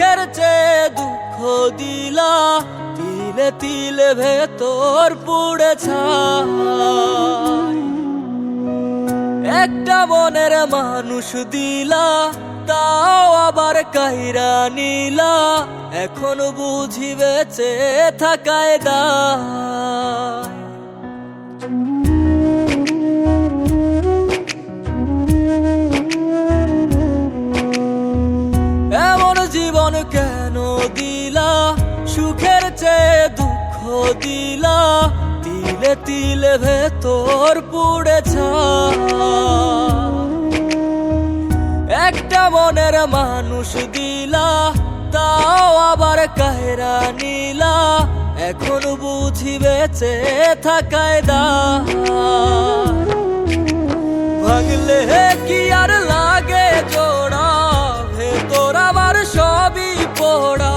সুখের চেয়ে দুঃখ দিলা, তিলে তিলে ভেতর পুড়ে ছাই। একটা মনের মানুষ দিলা, তাও আবার কাইরা নিলা, এখন বুঝি বেঁচে থাকায় দায়। এমন জীবন কেন দিলা, সুখের চেয়ে দুঃখ দিলা, তিলে তিলে ভেতর পুড়ে ছাই। একটা মনের মানুষ দিলা, তাও আবার কাহেরা নিলা, এখন বুঝি বেঁচে থাকায় দায়। ভাঙলে কি আর লাগে জোড়া, ভেতর আমার সবই পোড়া,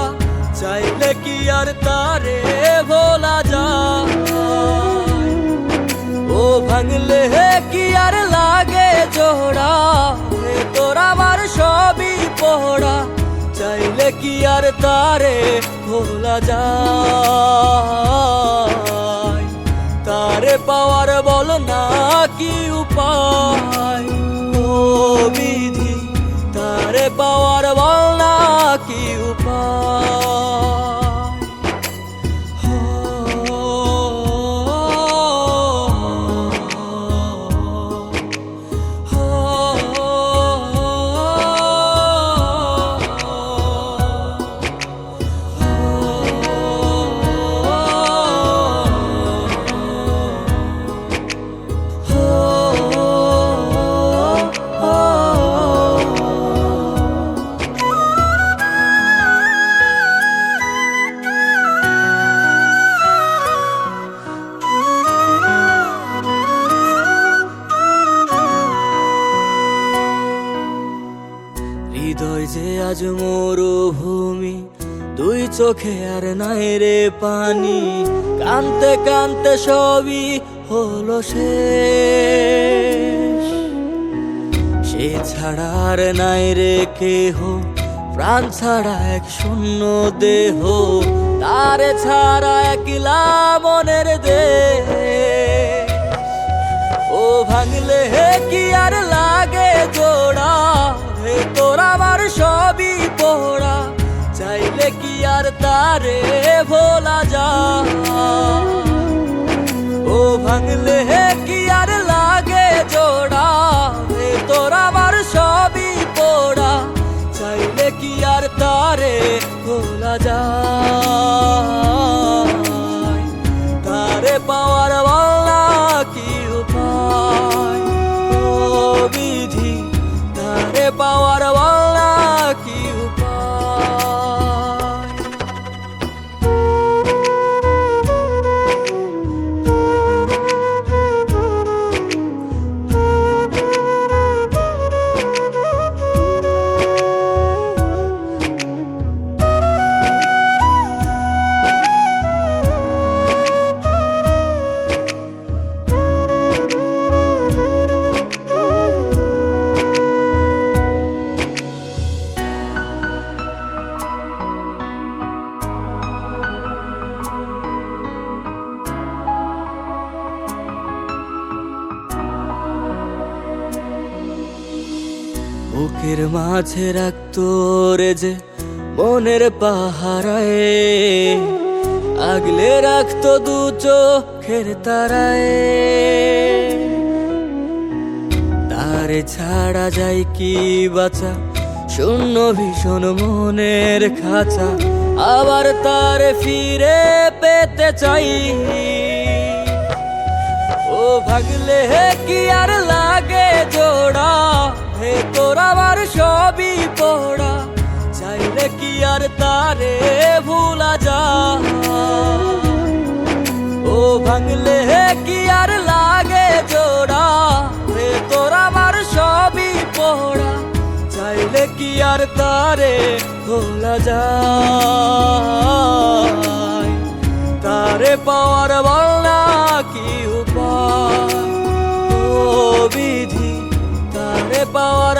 চাইলে কি আর তারে ভোলা যায়। ও ভাঙলে কি আর লাগে জোড়া, ভেতর আমার সবই পোড়া, চাইলে কি আর তারে ভোলা যায়। তারে পাওয়ার বল না কি উপায়, ও বিধি তারে পাওয়ার বল না কি উপায়। হৃদয় যে আজ মরুভূমি, দুই চোখে আর নাই রে পানি, কানতে কানতে সবই হলো শেষ। সে ছাড়া আর নাই রে কেহ, প্রাণ ছাড়া এক শূন্য দেহ, তারে ছাড়া একলা মনের দেহ। ও ভাঙলে কি আর লাগে জোড়া, ভেতর আমার সবই পোড়া, চাইলে কি আর তারে ভোলা যায়। ও ভাঙলে কি আর লাগে জোড়া, ভেতর আমার সবই পোড়া, চাইলে কি আর তারে ভোলা যায়। তারে পাওয়ার বলা কি উপায়, ও বিধি তারে পাওয়ার বলা কি উপায়। বুকের মাঝে রাখতো রে যে মনের পাহারায়, আগলে রাখতো দু চোখের তারায়। তারে ছাড়া যায় কি বাঁচা, শূন্য ভীষণ মনের খাঁচা, আবার তারে ফিরে পেতে চাই। ও ভাগলে কি আর লাগে জোড়া, ভেতর আমার সবই পোড়া, চাইলে কি আর তারে ভুলা যায়। ও ভাঙলে কি আর লাগে জোড়া, ভেতর আমার সবই পোড়া, চাইলে কি আর তারে ভোলা যায়। তারে পাওয়ার বলা কি উপায়, ও বিধি তারে পাওয়ার